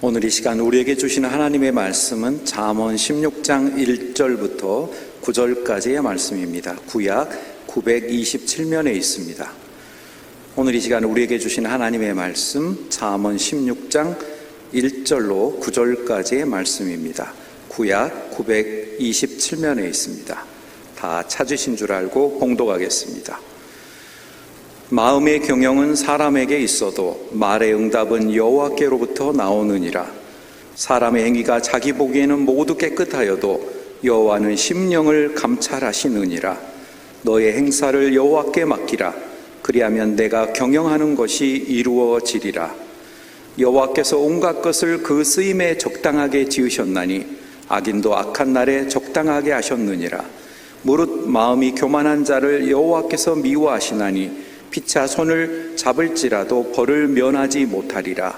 오늘 이 시간 우리에게 주시는 하나님의 말씀은 잠언 16장 1절부터 9절까지의 말씀입니다. 구약 927면에 있습니다. 오늘 이 시간 우리에게 주시는 하나님의 말씀 잠언 16장 1절로 9절까지의 말씀입니다. 구약 927면에 있습니다. 다 찾으신 줄 알고 봉독하겠습니다. 마음의 경영은 사람에게 있어도 말의 응답은 여호와께로부터 나오느니라. 사람의 행위가 자기 보기에는 모두 깨끗하여도 여호와는 심령을 감찰하시느니라. 너의 행사를 여호와께 맡기라. 그리하면 내가 경영하는 것이 이루어지리라. 여호와께서 온갖 것을 그 쓰임에 적당하게 지으셨나니 악인도 악한 날에 적당하게 하셨느니라. 무릇 마음이 교만한 자를 여호와께서 미워하시나니 피차 손을 잡을지라도 벌을 면하지 못하리라.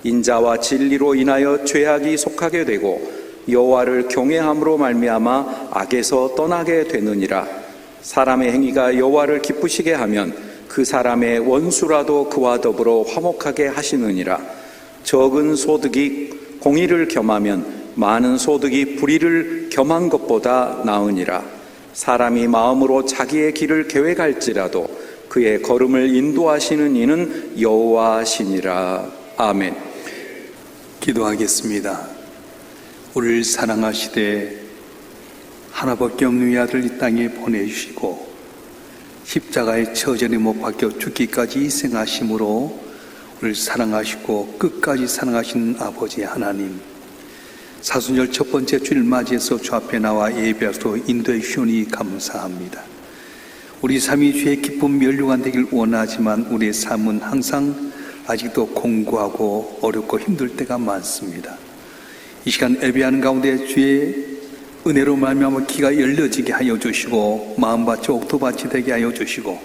인자와 진리로 인하여 죄악이 속하게 되고 여호와를 경외함으로 말미암아 악에서 떠나게 되느니라. 사람의 행위가 여호와를 기쁘시게 하면 그 사람의 원수라도 그와 더불어 화목하게 하시느니라. 적은 소득이 공의를 겸하면 많은 소득이 불의를 겸한 것보다 나으니라. 사람이 마음으로 자기의 길을 계획할지라도 그의 걸음을 인도하시는 이는 여호와시니라. 아멘. 기도하겠습니다. 우리를 사랑하시되 하나밖에 없는 아들 이 땅에 보내주시고 십자가의 처절에 못 박혀 죽기까지 희생하심으로 우리를 사랑하시고 끝까지 사랑하신 아버지 하나님, 사순절 첫 번째 주일 맞이해서 주 앞에 나와 예배하소 인도해 주시니 감사합니다. 우리 삶이 주의 기쁨 면류관 되길 원하지만 우리의 삶은 항상 아직도 공고하고 어렵고 힘들 때가 많습니다. 이 시간 예배하는 가운데 주의 은혜로 말미암아 귀가 열려지게 하여 주시고 마음밭이 옥토밭이 되게 하여 주시고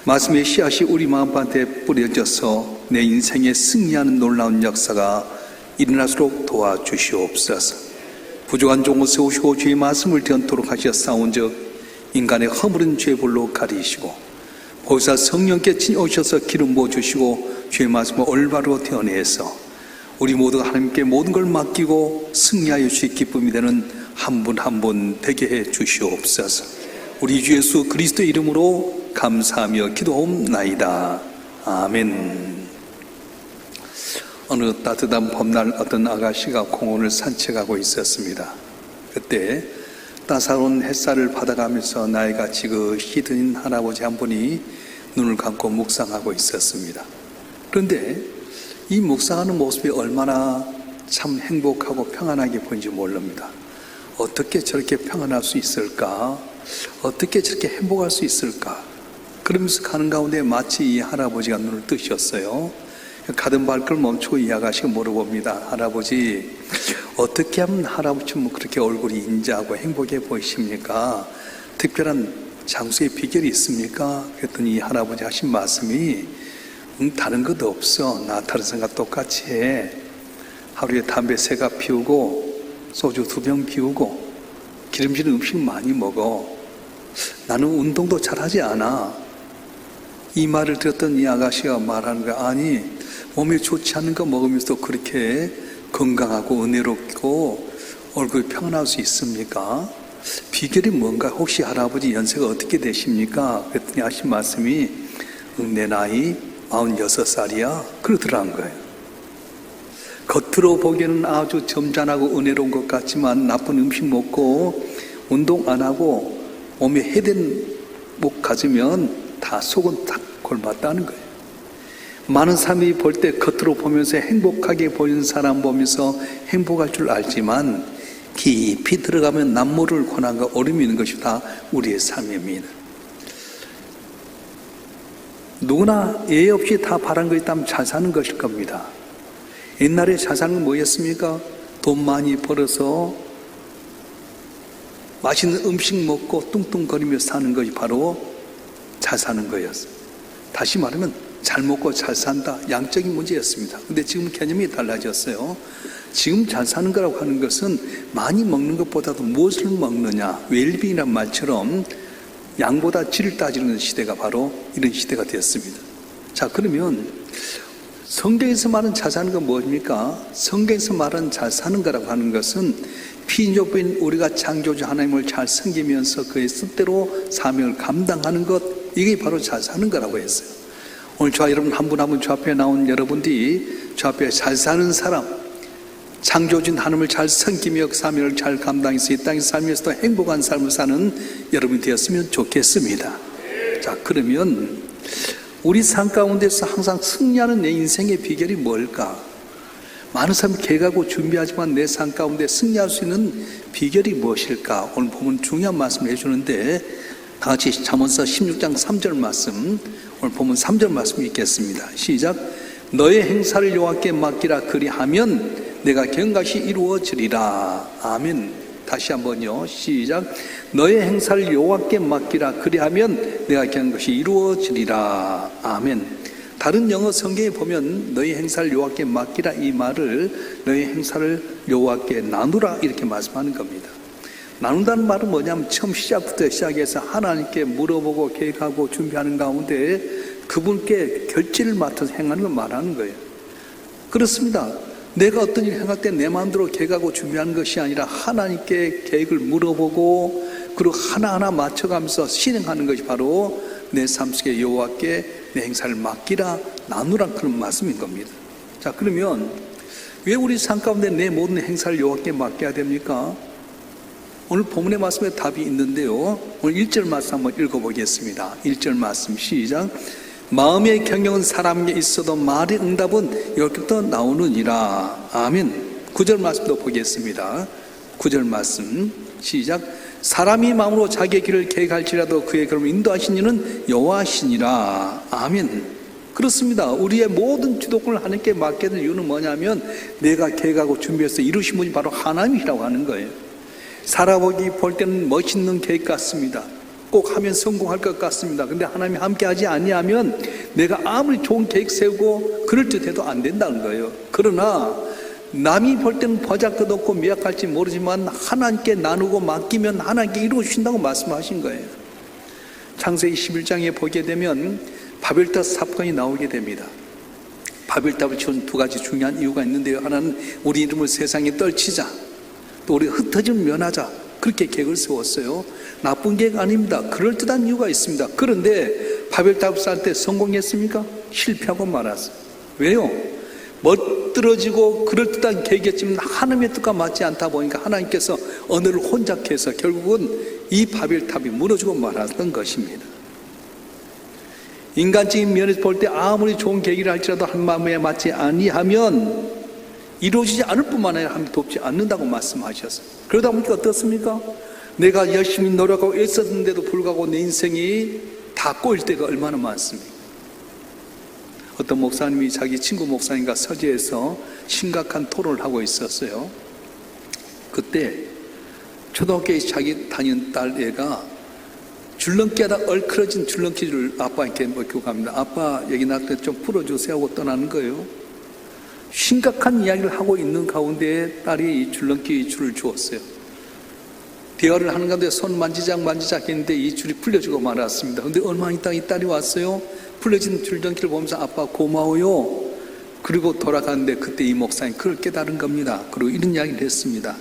말씀의 씨앗이 우리 마음밭에 뿌려져서 내 인생에 승리하는 놀라운 역사가 일어날수록 도와주시옵소서. 부족한 종을 세우시고 주의 말씀을 전토록 하셨사온즉 인간의 허물은 죄불로 가리시고 보혜사 성령께 오셔서 기름 부어주시고 주의 말씀을 올바로 태어내서 우리 모두가 하나님께 모든 걸 맡기고 승리하여 주의 기쁨이 되는 한 분 한 분 되게 해 주시옵소서. 우리 주 예수 그리스도 이름으로 감사하며 기도하옵나이다. 아멘. 어느 따뜻한 봄날 어떤 아가씨가 공원을 산책하고 있었습니다. 그때 따사로운 햇살을 받아가면서 나이가 지긋이 든 할아버지 한 분이 눈을 감고 묵상하고 있었습니다. 그런데 이 묵상하는 모습이 얼마나 참 행복하고 평안하게 보이는지 모릅니다. 어떻게 저렇게 평안할 수 있을까? 어떻게 저렇게 행복할 수 있을까? 그러면서 가는 가운데 마치 이 할아버지가 눈을 뜨셨어요. 가던 발걸음 멈추고 이 아가씨가 물어봅니다. 할아버지, 어떻게 하면 할아버지는 그렇게 얼굴이 인자하고 행복해 보이십니까? 특별한 장수의 비결이 있습니까? 그랬더니 이 할아버지 하신 말씀이 다른 것도 없어. 나 다른 생각 똑같이 해. 하루에 담배 3갑 피우고 소주 2병 피우고 기름진 음식 많이 먹어. 나는 운동도 잘하지 않아. 이 말을 들었던 이 아가씨가 말하는 거야. 아니, 몸에 좋지 않은 거 먹으면서 그렇게 건강하고 은혜롭고 얼굴이 평안할 수 있습니까? 비결이 뭔가? 혹시 할아버지 연세가 어떻게 되십니까? 그랬더니 하신 말씀이 내 나이 96살이야 그러더라는 거예요. 겉으로 보기에는 아주 점잖하고 은혜로운 것 같지만 나쁜 음식 먹고 운동 안 하고 몸에 해된 목 가지면 다 속은 딱 골맞다는 거예요. 많은 사람이 볼 때 겉으로 보면서 행복하게 보이는 사람 보면서 행복할 줄 알지만 깊이 들어가면 남모를 권한과 어려움이 있는 것이 다 우리의 삶입니다. 누구나 예외 없이 다 바란 거 있다면 잘 사는 것일 겁니다. 옛날에 잘 사는 건 뭐였습니까? 돈 많이 벌어서 맛있는 음식 먹고 뚱뚱거리며 사는 것이 바로 잘 사는 거였어요. 다시 말하면 잘 먹고 잘 산다, 양적인 문제였습니다. 근데 지금 개념이 달라졌어요. 지금 잘 사는 거라고 하는 것은 많이 먹는 것보다도 무엇을 먹느냐, 웰빙이란 말처럼 양보다 질을 따지는 시대가 바로 이런 시대가 되었습니다. 자, 그러면 성경에서 말하는 잘 사는 건 뭡니까? 성경에서 말하는 잘 사는 거라고 하는 것은 피인족부인 우리가 창조주 하나님을 잘 섬기면서 그의 뜻대로 사명을 감당하는 것, 이게 바로 잘 사는 거라고 했어요. 오늘 저와 여러분 한 분 한 분 저 앞에 나온 여러분들이 저 앞에 잘 사는 사람, 창조주인 하나님을 잘 섬기며 그 사명을 잘 감당해서 이 땅에서 살면서도 행복한 삶을 사는 여러분이 되었으면 좋겠습니다. 자, 그러면 우리 삶 가운데서 항상 승리하는 내 인생의 비결이 뭘까? 많은 사람이 계획하고 준비하지만 내 삶 가운데 승리할 수 있는 비결이 무엇일까? 오늘 보면 중요한 말씀을 해주는데 다 같이 잠언서 16장 3절 말씀, 오늘 보면 3절 말씀 읽겠습니다. 시작. 너의 행사를 여호와께 맡기라. 그리하면 내가 경각이 이루어지리라. 아멘. 다시 한번요. 시작. 너의 행사를 여호와께 맡기라. 그리하면 내가 경각이 이루어지리라. 아멘. 다른 영어 성경에 보면 너의 행사를 여호와께 맡기라, 이 말을 너의 행사를 여호와께 나누라 이렇게 말씀하는 겁니다. 나눈다는 말은 뭐냐면 처음 시작부터 시작해서 하나님께 물어보고 계획하고 준비하는 가운데 그분께 결제를 맡아서 행하는 걸 말하는 거예요. 그렇습니다. 내가 어떤 일을 행할 때 내 마음대로 계획하고 준비하는 것이 아니라 하나님께 계획을 물어보고 그리고 하나하나 맞춰가면서 실행하는 것이 바로 내 삶 속에 여호와께 내 행사를 맡기라, 나누라, 그런 말씀인 겁니다. 자, 그러면 왜 우리 삶 가운데 내 모든 행사를 여호와께 맡겨야 됩니까? 오늘 본문의 말씀에 답이 있는데요. 오늘 1절 말씀 한번 읽어보겠습니다. 1절 말씀 시작. 마음의 경영은 사람에게 있어도 말의 응답은 여기부터 나오느니라. 아멘. 9절 말씀도 보겠습니다. 9절 말씀 시작. 사람이 마음으로 자기의 길을 계획할지라도 그의 걸음을 인도하신 이는 여호와시니라. 아멘. 그렇습니다. 우리의 모든 주도권을 하나님께 맡게 될 이유는 뭐냐면 내가 계획하고 준비해서 이루신 분이 바로 하나님이라고 하는 거예요. 살아보기 볼 때는 멋있는 계획 같습니다. 꼭 하면 성공할 것 같습니다. 근데 하나님이 함께 하지 아니하면 내가 아무리 좋은 계획 세우고 그럴 듯 해도 안 된다는 거예요. 그러나 남이 볼 때는 버잡것없고 미약할지 모르지만 하나님께 나누고 맡기면 하나님께 이루어주신다고 말씀하신 거예요. 창세기 11장에 보게 되면 바벨탑 사건이 나오게 됩니다. 바벨탑을 지은 두 가지 중요한 이유가 있는데요. 하나는 우리 이름을 세상에 떨치자, 또 우리 흩어짐을 면하자, 그렇게 계획을 세웠어요. 나쁜 계획 아닙니다. 그럴듯한 이유가 있습니다. 그런데 바벨탑을 쌓을 때 성공했습니까? 실패하고 말았어요. 왜요? 멋들어지고 그럴듯한 계획이었지만 하나님의 뜻과 맞지 않다 보니까 하나님께서 언어를 혼잡케 해서 결국은 이 바벨탑이 무너지고 말았던 것입니다. 인간적인 면에서 볼 때 아무리 좋은 계획을 할지라도 한 마음에 맞지 아니하면 이루어지지 않을 뿐만 아니라 하나님 돕지 않는다고 말씀하셨어요. 그러다 보니까 어떻습니까? 내가 열심히 노력하고 애썼는데도 불구하고 내 인생이 다 꼬일 때가 얼마나 많습니까? 어떤 목사님이 자기 친구 목사님과 서재에서 심각한 토론을 하고 있었어요. 그때 초등학교에 자기 다니는 딸 애가 줄넘기 하다 얼크러진 줄넘기를 아빠한테 먹고 갑니다. 아빠 여기 나한테 좀 풀어주세요 하고 떠나는 거예요. 심각한 이야기를 하고 있는 가운데 딸이 이 줄넘기 줄을 주었어요. 대화를 하는 가운데 손 만지작 했는데 이 줄이 풀려지고 말았습니다. 그런데 얼마 있다 이 딸이 왔어요. 풀려진 줄넘기를 보면서 아빠 고마워요. 그리고 돌아가는데 그때 이 목사님 그걸 깨달은 겁니다. 그리고 이런 이야기를 했습니다.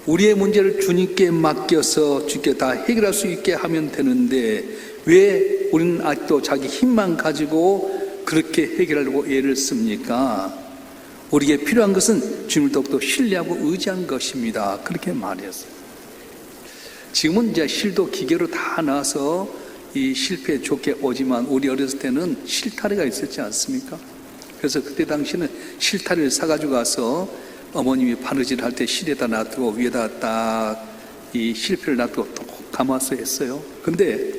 우리의 문제를 주님께 맡겨서 주께 다 해결할 수 있게 하면 되는데 왜 우리는 아직도 자기 힘만 가지고 그렇게 해결하려고 애를 씁니까? 우리에게 필요한 것은 주님을 더욱더 신뢰하고 의지한 것입니다. 그렇게 말했어요. 지금은 이제 실도 기계로 다 나와서 이 실패에 좋게 오지만 우리 어렸을 때는 실타래가 있었지 않습니까? 그래서 그때 당시에는 실타래를 사가지고 가서 어머님이 바느질 할 때 실에다 놔두고 위에다 딱 이 실패를 놔두고 또 감아서 했어요. 근데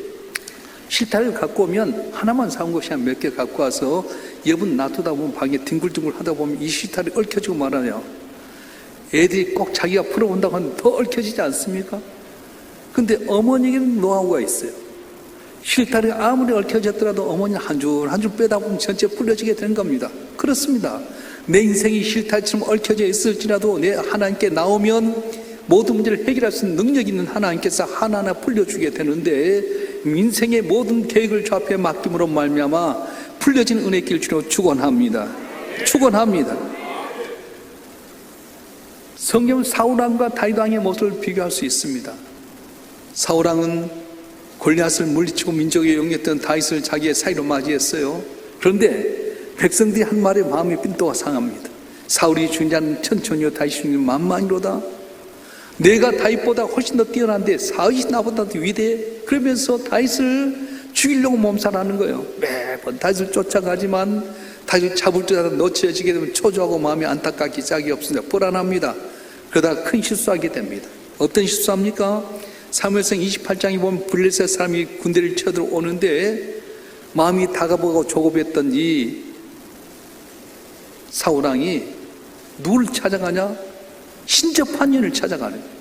실타래를 갖고 오면 하나만 사온 것이 아니라 몇 개 갖고 와서 여분 놔두다 보면 방에 뒹굴뒹굴 하다 보면 이 실타래 얽혀지고 말아요. 애들이 꼭 자기가 풀어본다고 하면 더 얽혀지지 않습니까? 근데 어머니에게는 노하우가 있어요. 실타래가 아무리 얽혀졌더라도 어머니 한 줄 한 줄 빼다 보면 전체 풀려지게 되는 겁니다. 그렇습니다. 내 인생이 실타래처럼 얽혀져 있을지라도 내 하나님께 나오면 모든 문제를 해결할 수 있는 능력 있는 하나님께서 하나하나 풀려주게 되는데 인생의 모든 계획을 주 앞에 맡김으로 말미암아 풀려진 은혜 길 주로 축원합니다. 축원합니다. 성경은 사울왕과 다윗왕의 모습을 비교할 수 있습니다. 사울왕은 골리앗을 물리치고 민족의 영예했던 다윗을 자기의 사위로 맞이했어요. 그런데 백성들이 한 말에 마음이 빈도가 상합니다. 사울이 중자는 천천히요 다윗이 중자는 만만이로다. 내가 다윗보다 훨씬 더 뛰어난데 사울이 나보다 더 위대해. 그러면서 다윗을 죽이려고 몸살하는 거예요. 매번 다윗을 쫓아가지만 다윗을 잡을 줄 알아 놓쳐지게 되면 초조하고 마음이 안타깝기 짝이 없습니다. 불안합니다. 그러다가 큰 실수하게 됩니다. 어떤 실수합니까? 사무엘상 28장에 보면 블레셋 사람이 군대를 쳐들어오는데 마음이 다가보고 조급했던 이 사울왕이 누굴 찾아가냐? 신접한 년을 찾아가는 거예요.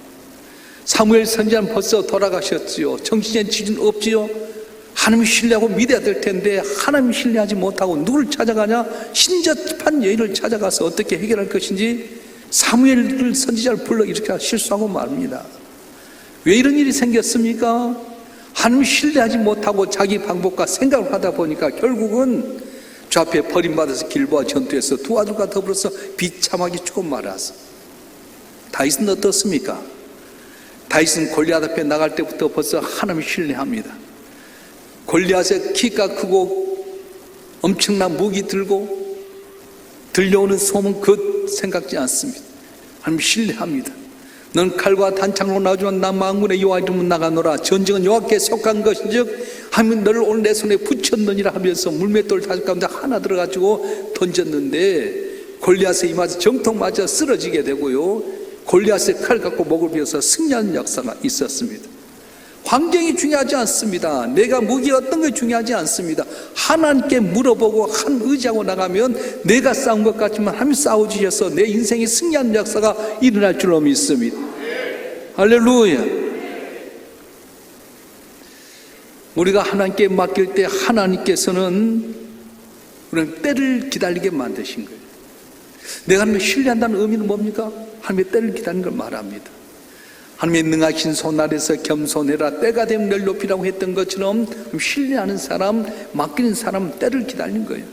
사무엘 선지자는 벌써 돌아가셨지요. 정치적 지진 없지요. 하나님 신뢰하고 믿어야 될 텐데 하나님 신뢰하지 못하고 누굴 찾아가냐? 신접한 여인을 찾아가서 어떻게 해결할 것인지 사무엘 선지자를 불러 이렇게 실수하고 말합니다. 왜 이런 일이 생겼습니까? 하나님 신뢰하지 못하고 자기 방법과 생각을 하다 보니까 결국은 저 앞에 버림받아서 길보아 전투에서 두 아들과 더불어서 비참하게 죽고 말았어. 다윗은 어떻습니까? 다윗은 골리앗 앞에 나갈 때부터 벌써 하나님을 신뢰합니다. 골리앗의 키가 크고 엄청난 무기 들고 들려오는 소문 그 생각지 않습니다. 하나님 신뢰합니다. 넌 칼과 단창으로 나오지만 나 만군의 여호와 이름은 나가노라. 전쟁은 여호와께 속한 것인즉 하나님 너를 오늘 내 손에 붙였느니라 하면서 물맷돌 5가운데 하나 들어가지고 던졌는데 골리앗의 이마에 정통 맞아 쓰러지게 되고요, 골리앗의 칼 갖고 목을 베어서 승리하는 역사가 있었습니다. 환경이 중요하지 않습니다. 내가 무기 어떤 게 중요하지 않습니다. 하나님께 물어보고 한 의지하고 나가면 내가 싸운 것 같지만 하나님 싸워주셔서 내 인생이 승리하는 역사가 일어날 줄로 믿습니다. 할렐루야. 우리가 하나님께 맡길 때 하나님께서는 우리는 때를 기다리게 만드신 거예요. 내가 하나님을 신뢰한다는 의미는 뭡니까? 하나님의 때를 기다리는 걸 말합니다. 하나님의 능하신 손 아래서 겸손해라. 때가 되면 널 높이라고 했던 것처럼 신뢰하는 사람, 맡기는 사람 때를 기다리는 거예요.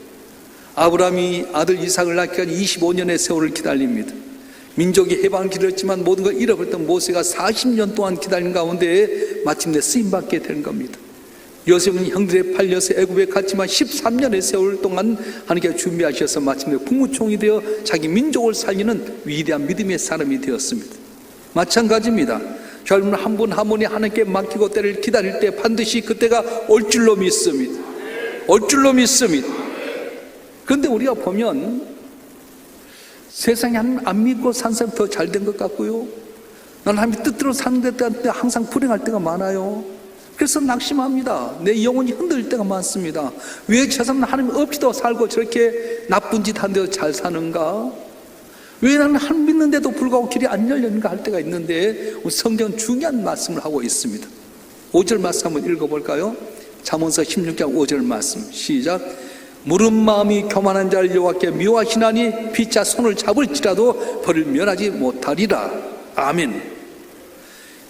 아브라함이 아들 이삭을 낳기까지 25년의 세월을 기다립니다. 민족이 해방을 기다렸지만 모든 걸 잃어버렸던 모세가 40년 동안 기다린 가운데 마침내 쓰임받게 되는 겁니다. 요셉은 형들에 팔려서 애굽에 갔지만 13년의 세월 동안 하나님께 준비하셔서 마침내 국무총리 되어 자기 민족을 살리는 위대한 믿음의 사람이 되었습니다. 마찬가지입니다. 여러분 한 분 한 분이 하나님께 맡기고 때를 기다릴 때 반드시 그때가 올 줄로 믿습니다. 올 줄로 믿습니다. 그런데 우리가 보면 세상에 하나님 안 믿고 산 사람이 더 잘 된 것 같고요, 나는 하나님 뜻대로 사는 데 항상 불행할 때가 많아요. 그래서 낙심합니다. 내 영혼이 흔들릴 때가 많습니다. 왜 저 사람은 하나님 없이도 살고 저렇게 나쁜 짓 하는데도 잘 사는가? 왜 나는 하나님 믿는데도 불구하고 길이 안 열리는가 할 때가 있는데 성경은 중요한 말씀을 하고 있습니다. 5절 말씀 한번 읽어볼까요? 잠언서 16장 5절 말씀 시작. 무른 마음이 교만한 자를 여호와께 미워하시나니 피차 손을 잡을지라도 벌을 면하지 못하리라. 아멘.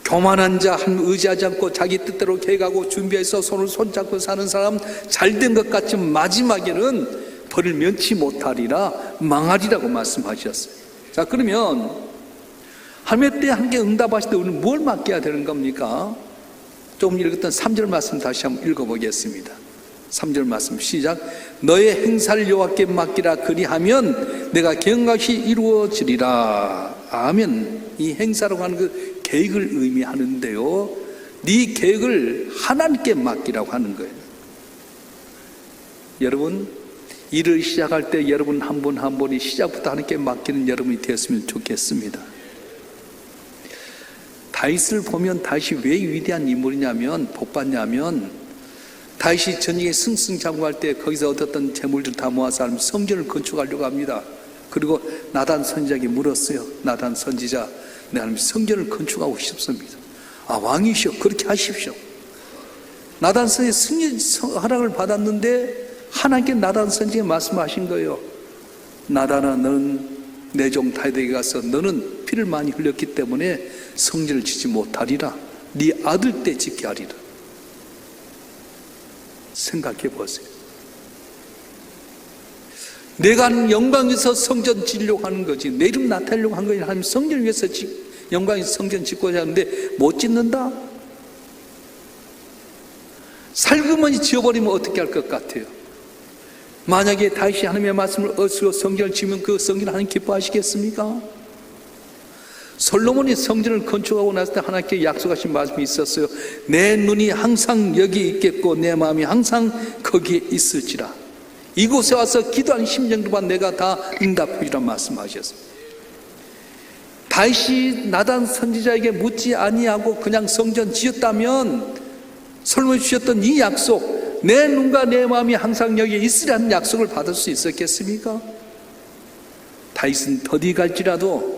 교만한 자, 하나님 의지하지 않고 자기 뜻대로 계획하고 준비해서 손을 손잡고 사는 사람 잘된 것 같지만 마지막에는 벌을 면치 못하리라, 망하리라고 말씀하셨어요. 자, 그러면 하나님의 때에 함께 응답하실 때 우리는 뭘 맡겨야 되는 겁니까? 조금 읽었던 3절 말씀 다시 한번 읽어보겠습니다. 3절 말씀 시작. 너의 행사를 여호와께 맡기라. 그리하면 내가 경각이 이루어지리라. 아멘. 이 행사라고 하는 그 계획을 의미하는데요, 네 계획을 하나님께 맡기라고 하는 거예요. 여러분, 일을 시작할 때 여러분 한 분 한 분이 시작부터 하나님께 맡기는 여러분이 되었으면 좋겠습니다. 다윗을 보면 다윗이 왜 위대한 인물이냐면, 복받냐면, 다윗이 전쟁에 승승장구할 때 거기서 얻었던 재물들 다 모아서 성전을 건축하려고 합니다. 그리고 나단 선지자에게 물었어요. 나단 선지자, 내 하나님 성전을 건축하고 싶습니다. 아, 왕이시여 그렇게 하십시오. 나단 선지자 승리 허락을 받았는데 하나님께 나단 선지자에게 말씀하신 거예요. 나단아, 너는 내 종 다윗에게 가서 너는 피를 많이 흘렸기 때문에 성전을 짓지 못하리라. 네 아들 때 짓게 하리라. 생각해 보세요. 내가 영광에서 성전 지으려고 하는 거지, 내 이름 나타내려고 하는 거지. 하나님 성전을 위해서 영광에서 성전 짓고자 하는데 못 짓는다? 살그머니 지어버리면 어떻게 할 것 같아요? 만약에 다시 하나님의 말씀을 얻으시고 성전을 지으면 그 성전 하나님 기뻐하시겠습니까? 솔로몬이 성전을 건축하고 났을 때 하나님께 약속하신 말씀이 있었어요. 내 눈이 항상 여기 있겠고 내 마음이 항상 거기에 있을지라. 이곳에 와서 기도한 심령들만 내가 다 응답하리라 말씀하셨습니다. 다시 나단 선지자에게 묻지 아니하고 그냥 성전 지었다면 솔로몬이 주셨던 이 약속, 내 눈과 내 마음이 항상 여기에 있으라는 약속을 받을 수 있었겠습니까? 다윗은 더디 갈지라도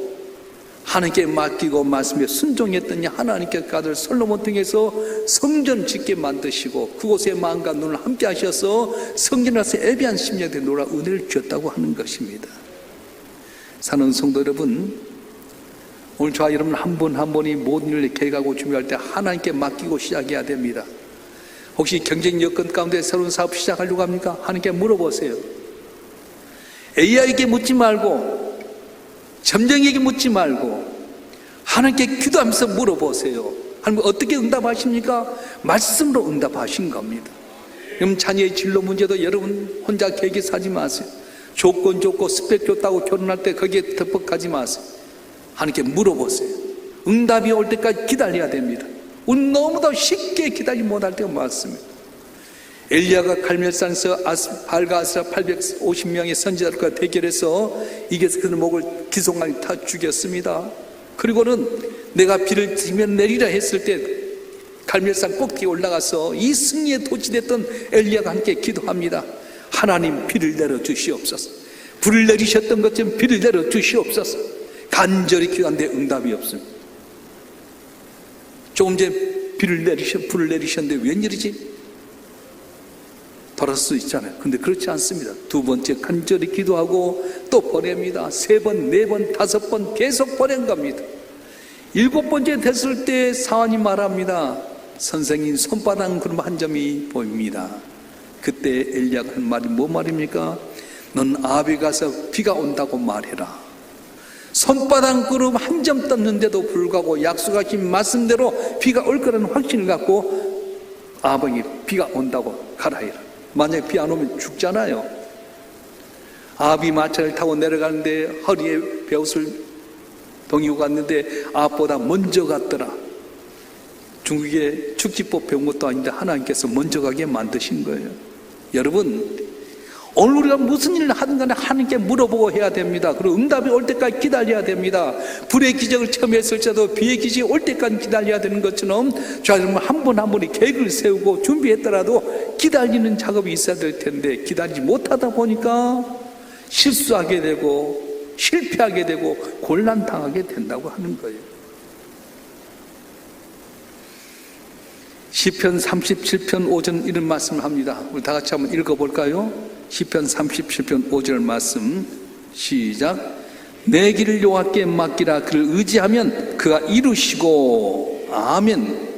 하나님께 맡기고 말씀에 순종했더니 하나님께서 아들 솔로몬 통해서 성전 짓게 만드시고 그곳에 마음과 눈을 함께 하셔서 성전에 와서 예배한 심령들의 노라 은혜를 주셨다고 하는 것입니다. 사랑하는 성도 여러분, 오늘 저와 여러분 한 분 한 분이 모든 일을 계획하고 준비할 때 하나님께 맡기고 시작해야 됩니다. 혹시 경쟁 여건 가운데 새로운 사업 시작하려고 합니까? 하나님께 물어보세요. AI에게 묻지 말고 점쟁이에게 묻지 말고 하나님께 기도하면서 물어보세요. 하나님 어떻게 응답하십니까? 말씀으로 응답하신 겁니다. 여러분 자녀의 진로 문제도 여러분 혼자 계획하지 마세요. 조건 좋고 스펙 좋다고 결혼할 때 거기에 덮어가지 마세요. 하나님께 물어보세요. 응답이 올 때까지 기다려야 됩니다. 우리 너무도 쉽게 기다리지 못할 때가 많습니다. 엘리야가 갈멜산에서 발과 아스라 850명의 선지자들과 대결해서 이겨서 그들 목을 기송아리 타 죽였습니다. 그리고는 내가 비를 지면 내리라 했을 때 갈멜산 꼭대기에 올라가서 이 승리에 도취됐던 엘리야가 함께 기도합니다. 하나님 비를 내려 주시옵소서. 불을 내리셨던 것처럼 비를 내려 주시옵소서. 간절히 기도하는데 응답이 없습니다. 조금 전에 불을 내리셨는데 웬일이지? 돌아설 수 있잖아요. 근데 그렇지 않습니다. 두 번째 간절히 기도하고 또 보냅니다. 3번, 4번, 5번 계속 보낸 겁니다. 7번째 됐을 때 사환이 말합니다. 선생님 손바닥 구름 한 점이 보입니다. 그때 엘리야가 한 말이 뭐 말입니까? 넌 아합에 가서 비가 온다고 말해라. 손바닥 구름 한 점 떴는데도 불구하고 약속하신 말씀대로 비가 올 거라는 확신을 갖고 아합에게 비가 온다고 가라 해라. 만약에 비 안 오면 죽잖아요. 아합이 마차를 타고 내려가는데 허리에 베옷을 동이고 갔는데 아합보다 먼저 갔더라. 중국의 축지법 배운 것도 아닌데 하나님께서 먼저 가게 만드신 거예요. 여러분 오늘 우리가 무슨 일을 하든 간에 하나님께 물어보고 해야 됩니다. 그리고 응답이 올 때까지 기다려야 됩니다. 불의 기적을 처음 했을지라도 비의 기적이 올 때까지 기다려야 되는 것처럼 저와 여러분 한 분 한 분이 계획을 세우고 준비했더라도 기다리는 작업이 있어야 될 텐데 기다리지 못하다 보니까 실수하게 되고 실패하게 되고 곤란당하게 된다고 하는 거예요. 시편 37편 5절 이런 말씀을 합니다. 우리 다 같이 한번 읽어볼까요? 시편 37편 5절 말씀 시작. 내 길을 여호와께 맡기라. 그를 의지하면 그가 이루시고. 아멘.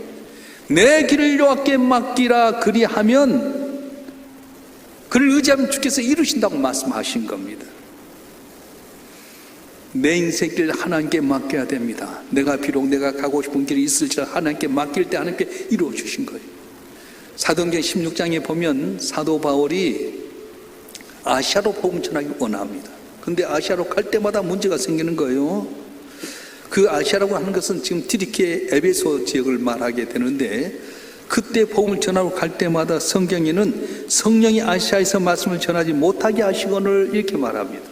내 길을 여호와께 맡기라. 그리하면 그를 의지하면 주께서 이루신다고 말씀하신 겁니다. 내 인생 길 하나님께 맡겨야 됩니다. 비록 내가 가고 싶은 길이 있을지라도 하나님께 맡길 때 하나님께 이루어 주신 거예요. 사도행전 16장에 보면 사도 바울이 아시아로 복음 전하기 원합니다. 근데 아시아로 갈 때마다 문제가 생기는 거예요. 그 아시아라고 하는 것은 지금 디리케 에베소 지역을 말하게 되는데 그때 복음을 전하러 갈 때마다 성경에는 성령이 아시아에서 말씀을 전하지 못하게 하시거늘 이렇게 말합니다.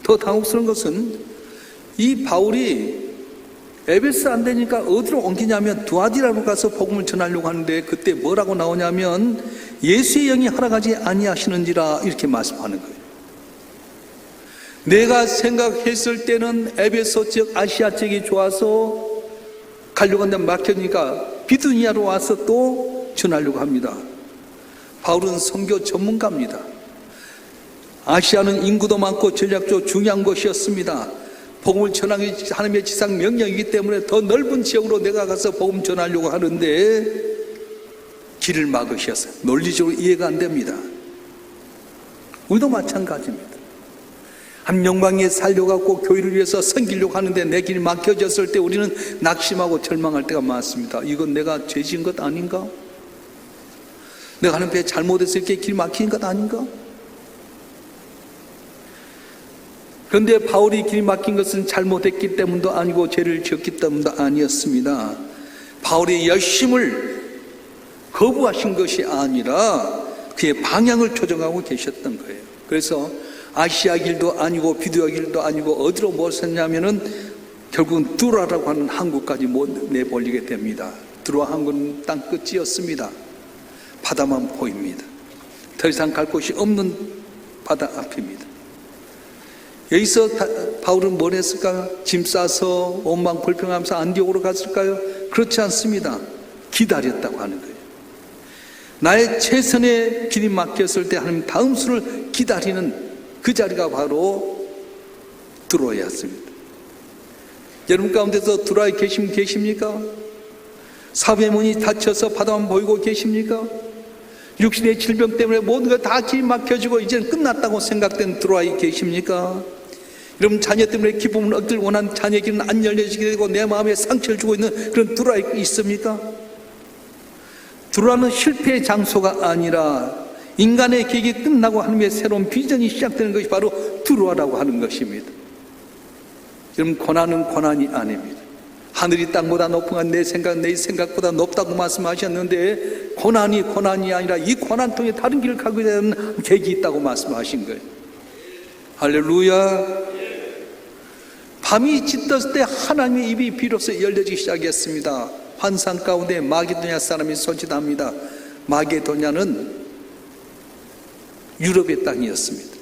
더 당혹스러운 것은 이 바울이 에베소 안 되니까 어디로 옮기냐면 두아디라로 가서 복음을 전하려고 하는데 그때 뭐라고 나오냐면 예수의 영이 허락하지 아니하시는지라 이렇게 말씀하는 거예요. 내가 생각했을 때는 에베소 지역 아시아 지역이 좋아서 가려고 하는데 막혀니까 비두니아로 와서 또 전하려고 합니다. 바울은 선교 전문가입니다. 아시아는 인구도 많고 전략적으로 중요한 곳이었습니다. 복음을 전하기 하나님의 지상 명령이기 때문에 더 넓은 지역으로 내가 가서 복음 전하려고 하는데 길을 막으셨어요. 논리적으로 이해가 안 됩니다. 우리도 마찬가지입니다. 한 영광에 살려갖고 교회를 위해서 섬기려고 하는데 내 길이 막혀졌을 때 우리는 낙심하고 절망할 때가 많습니다. 이건 내가 죄진 것 아닌가? 내가 하나님께 잘못해서 이렇게 길 막힌 것 아닌가? 그런데 바울이 길 막힌 것은 잘못했기 때문도 아니고 죄를 지었기 때문도 아니었습니다. 바울의 열심을 거부하신 것이 아니라 그의 방향을 조정하고 계셨던 거예요. 그래서 아시아 길도 아니고 비두아 길도 아니고 어디로 모셨냐면은 결국은 두라라고 하는 항구까지 내몰리게 됩니다. 두라 항구는 땅 끝이었습니다. 바다만 보입니다. 더 이상 갈 곳이 없는 바다 앞입니다. 여기서 바울은 뭘 했을까요? 짐 싸서 원망 불평하면서 안디옥으로 갔을까요? 그렇지 않습니다. 기다렸다고 하는 거예요. 나의 최선의 길이 막혔을 때 하나님 다음 수를 기다리는 그 자리가 바로 두로였습니다. 여러분 가운데서 두로에 계십니까? 사부의 문이 닫혀서 바다만 보이고 계십니까? 육신의 질병 때문에 모든 것 다 길이 막혀지고 이제는 끝났다고 생각된 두로에 계십니까? 여러분 자녀 때문에 기쁨을 얻길 원한 자녀의 길은 안 열려지게 되고 내 마음에 상처를 주고 있는 그런 두로에 있습니까? 두로는 실패의 장소가 아니라 인간의 계획이 끝나고 하나님의 새로운 비전이 시작되는 것이 바로 두로라고 하는 것입니다. 여러분 고난은 고난이 아닙니다. 하늘이 땅보다 높은 건 내 생각보다 높다고 말씀하셨는데 고난이 아니라 이 고난 통해 다른 길을 가게 되는 계획이 있다고 말씀하신 거예요. 할렐루야. 밤이 짙었을 때 하나님의 입이 비로소 열려지기 시작했습니다. 환상 가운데 마게도냐 사람이 소집합니다. 마게도냐는 유럽의 땅이었습니다.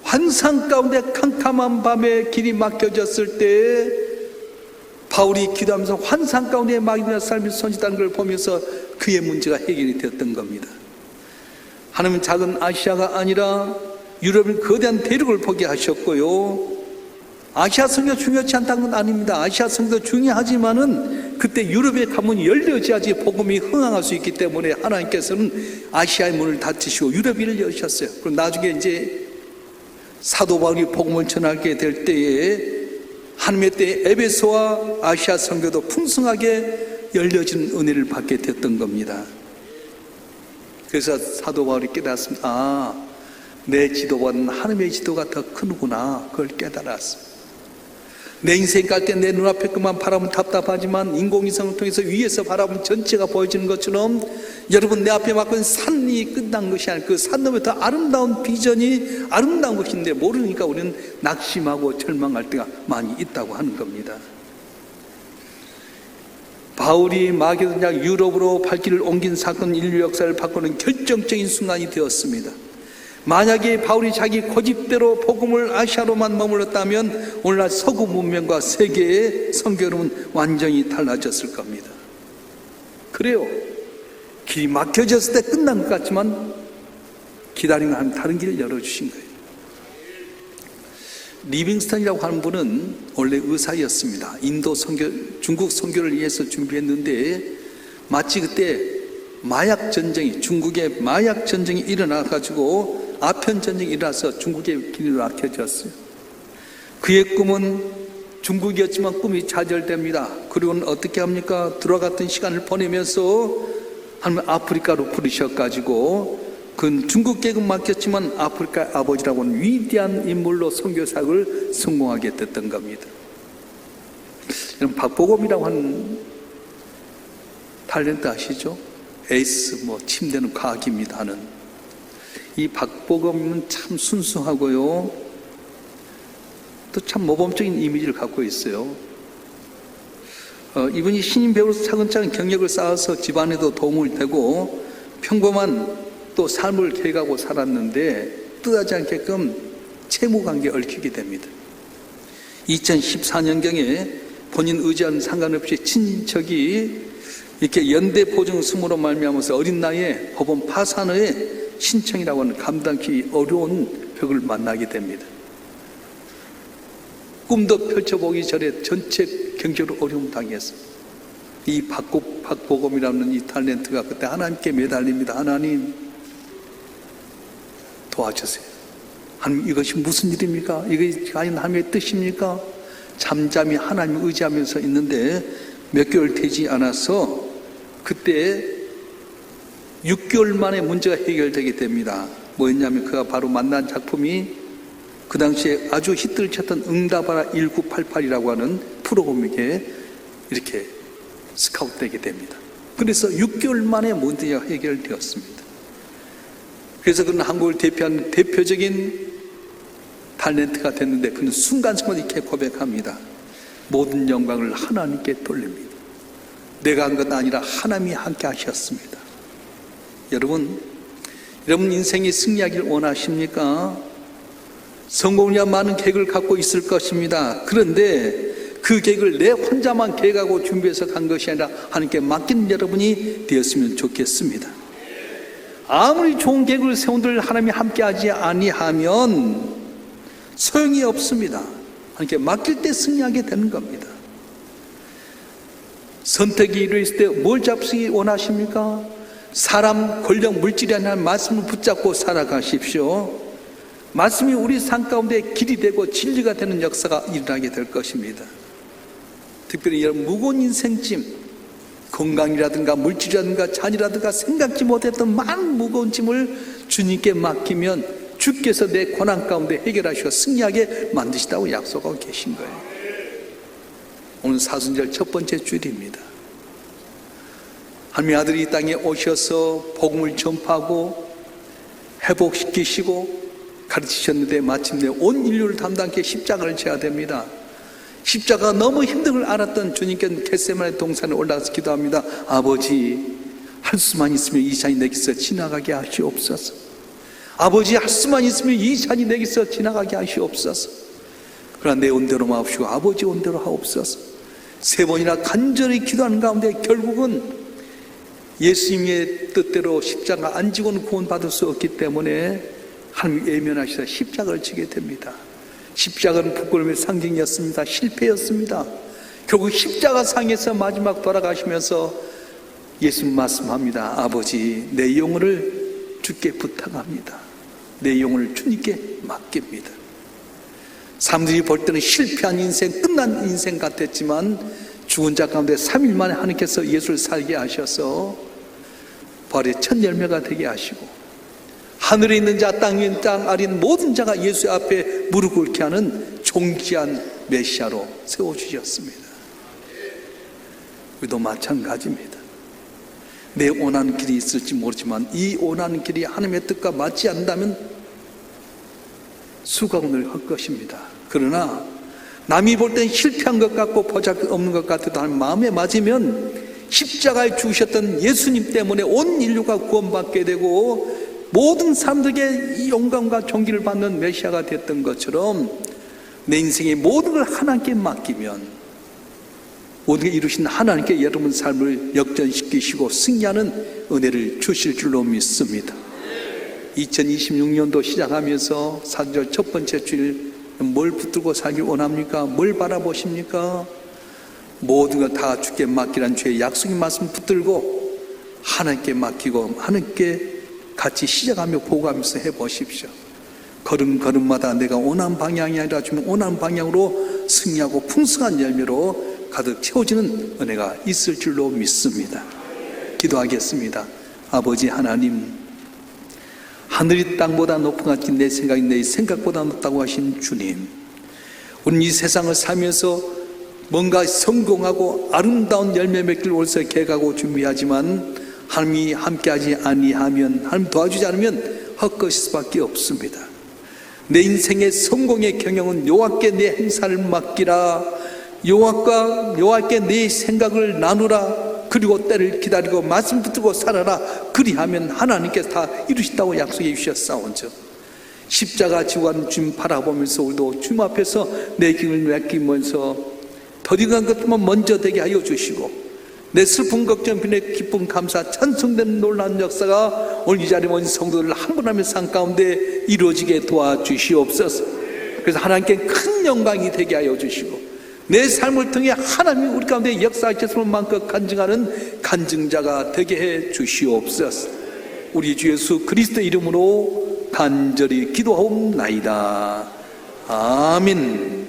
환상 가운데 캄캄한 밤에 길이 막혀졌을 때 바울이 기도하면서 환상 가운데 마게도냐 사람이 소집하는 걸 보면서 그의 문제가 해결이 되었던 겁니다. 하나님은 작은 아시아가 아니라 유럽의 거대한 대륙을 보게 하셨고요. 아시아 성교 중요하지 않다는 건 아닙니다. 아시아 성교도 중요하지만은 그때 유럽의 가문이 열려져야지 복음이 흥황할 수 있기 때문에 하나님께서는 아시아의 문을 닫으시고 유럽을 여셨어요. 그럼 나중에 이제 사도 바울이 복음을 전하게 될 때에 하나님의 때에 에베소와 아시아 성교도 풍성하게 열려진 은혜를 받게 됐던 겁니다. 그래서 사도 바울이 깨달았습니다. 내 지도보다는 하나님의 지도가 더 크구나. 그걸 깨달았습니다. 내 인생 갈 때 내 눈앞에 것만 바라보면 답답하지만 인공위성을 통해서 위에서 바라보면 전체가 보여지는 것처럼 여러분 내 앞에 막고 있는 산이 끝난 것이 아니라 그 산 너머에 더 아름다운 비전이 아름다운 것인데 모르니까 우리는 낙심하고 절망할 때가 많이 있다고 하는 겁니다. 바울이 마게도냐 유럽으로 발길을 옮긴 사건 인류 역사를 바꾸는 결정적인 순간이 되었습니다. 만약에 바울이 자기 고집대로 복음을 아시아로만 머물렀다면 오늘날 서구 문명과 세계의 선교는 완전히 달라졌을 겁니다. 그래요. 길이 막혀졌을 때 끝난 것 같지만 기다리면 하는 다른 길을 열어주신 거예요. 리빙스턴이라고 하는 분은 원래 의사였습니다. 인도 선교, 중국 선교를 위해서 준비했는데 마치 그때 마약 전쟁이, 중국의 마약 전쟁이 일어나가지고 아편 전쟁이 일어나서 중국의 길이 막혀졌어요. 그의 꿈은 중국이었지만 꿈이 좌절됩니다. 그리고는 어떻게 합니까? 들어갔던 시간을 보내면서 하나님 아프리카로 부르셔가지고 그건 중국 계급 맡겼지만 아프리카 아버지라고 하는 위대한 인물로 선교사역을 성공하게 됐던 겁니다. 여러분 박보검이라고 하는 탤런트 아시죠? 에이스 침대는 과학입니다 하는 이 박보검은 참 순수하고요 또 참 모범적인 이미지를 갖고 있어요. 이분이 신인 배우로서 차근차근 경력을 쌓아서 집안에도 도움을 되고 평범한 또 삶을 계획하고 살았는데 뜻하지 않게끔 채무관계에 얽히게 됩니다. 2014년경에 본인 의지와는 상관없이 친인척이 이렇게 연대 보증 승무로 말미암아서 어린 나이에 법원 파산의 신청이라고 하는 감당하기 어려운 벽을 만나게 됩니다. 꿈도 펼쳐보기 전에 전체 경제로 어려움 당했습니다. 이 박복음이라는 이 탤런트가 그때 하나님께 매달립니다. 하나님 도와주세요. 하나님, 이것이 무슨 일입니까? 이것이 과연 하나님의 뜻입니까? 잠잠히 하나님을 의지하면서 있는데 몇 개월 되지 않아서 그때 6개월 만에 문제가 해결되게 됩니다. 뭐였냐면 그가 바로 만난 작품이 그 당시에 아주 히트를 쳤던 응답하라 1988이라고 하는 프로그램에게 이렇게 스카우트되게 됩니다. 그래서 6개월 만에 문제가 해결되었습니다. 그래서 그는 한국을 대표하는 대표적인 탤런트가 됐는데 그는 순간순간 이렇게 고백합니다. 모든 영광을 하나님께 돌립니다. 내가 한 것 아니라 하나님이 함께 하셨습니다. 여러분 인생이 승리하길 원하십니까? 성공을 위한 많은 계획을 갖고 있을 것입니다. 그런데 그 계획을 내 혼자만 계획하고 준비해서 간 것이 아니라 하나님께 맡기는 여러분이 되었으면 좋겠습니다. 아무리 좋은 계획을 세운들 하나님이 함께하지 아니하면 소용이 없습니다. 하나님께 맡길 때 승리하게 되는 겁니다. 선택이 이루어졌을 때 뭘 잡수기 원하십니까? 사람, 권력, 물질이 아니라 말씀을 붙잡고 살아가십시오. 말씀이 우리 삶 가운데 길이 되고 진리가 되는 역사가 일어나게 될 것입니다. 특별히 여러분 무거운 인생짐, 건강이라든가 물질이라든가 잔이라든가 생각지 못했던 많은 무거운 짐을 주님께 맡기면 주께서 내 고난 가운데 해결하시고 승리하게 만드시다고 약속하고 계신 거예요. 오늘 사순절 첫 번째 주일입니다. 하나님의 아들이 이 땅에 오셔서 복음을 전파하고 회복시키시고 가르치셨는데 마침내 온 인류를 담당케 십자가를 져야 됩니다. 십자가가 너무 힘든 걸 알았던 주님께는 겟세마네 동산에 올라가서 기도합니다. 아버지, 할 수만 있으면 이 잔이 내게서 지나가게 하시옵소서. 아버지, 할 수만 있으면 이 잔이 내게서 지나가게 하시옵소서. 그러나 내 온대로 마옵시고 아버지 온대로 하옵소서. 세 번이나 간절히 기도하는 가운데 결국은 예수님의 뜻대로 십자가 안 지고는 구원받을 수 없기 때문에 하나님 외면하시다 십자가를 지게 됩니다. 십자가는 부끄러움의 상징이었습니다. 실패였습니다. 결국 십자가 상에서 마지막 돌아가시면서 예수님 말씀합니다. 아버지, 내 영혼을 주께 부탁합니다. 내 영혼을 주님께 맡깁니다. 사람들이 볼 때는 실패한 인생, 끝난 인생 같았지만 죽은 자 가운데 3일 만에 하나님께서 예수를 살게 하셔서 부활의 첫 열매가 되게 하시고 하늘에 있는 자, 땅 위에 땅 아래 있는 모든 자가 예수 앞에 무릎 꿇게 하는 존귀한 메시아로 세워주셨습니다. 우리도 마찬가지입니다. 내 원하는 길이 있을지 모르지만 이 원하는 길이 하나님의 뜻과 맞지 않는다면 수고를 할 것입니다. 그러나 남이 볼 땐 실패한 것 같고 보잘것없는 것 같아도 하나님 마음에 맞으면 십자가에 죽으셨던 예수님 때문에 온 인류가 구원받게 되고 모든 사람들에게 이 영광과 존귀를 받는 메시아가 됐던 것처럼 내 인생의 모든 걸 하나님께 맡기면 모든 게 이루신 하나님께 여러분 삶을 역전시키시고 승리하는 은혜를 주실 줄로 믿습니다. 2026년도 시작하면서 사순절 첫 번째 주일 뭘 붙들고 살기 원합니까? 뭘 바라보십니까? 모든 걸 다 주께 맡기란 주의 약속의 말씀 붙들고 하나님께 맡기고 하나님께 같이 시작하며 보고하면서 해보십시오. 걸음걸음마다 내가 원하는 방향이 아니라 주면 원하는 방향으로 승리하고 풍성한 열매로 가득 채워지는 은혜가 있을 줄로 믿습니다. 기도하겠습니다. 아버지 하나님, 하늘이 땅보다 높은 것 같이 내 생각이 내 생각보다 높다고 하신 주님, 우리는 이 세상을 살면서 뭔가 성공하고 아름다운 열매 맺기를 올서 계획하고 준비하지만 하나님이 함께하지 아니하면, 하나님 도와주지 않으면 헛것일 수밖에 없습니다. 내 인생의 성공의 경영은 여호와께 내 행사를 맡기라, 여호와께 내 생각을 나누라, 그리고 때를 기다리고 말씀 붙들고 살아라. 그리하면 하나님께서 다 이루신다고 약속해 주셨사온즉 십자가 지고 가는 주님 바라보면서 우리도 주님 앞에서 내 길을 맡기면서 더디간 것만 먼저 되게 하여 주시고 내 슬픈 걱정 비내 기쁨 감사 찬송되는 놀라운 역사가 오늘 이 자리에 모인 성도들을 한 분 한 분 삶 가운데 이루어지게 도와주시옵소서. 그래서 하나님께 큰 영광이 되게 하여 주시고 내 삶을 통해 하나님이 우리 가운데 역사하셨음을 마음껏 간증하는 간증자가 되게 해 주시옵소서. 우리 주 예수 그리스도의 이름으로 간절히 기도하옵나이다. 아멘.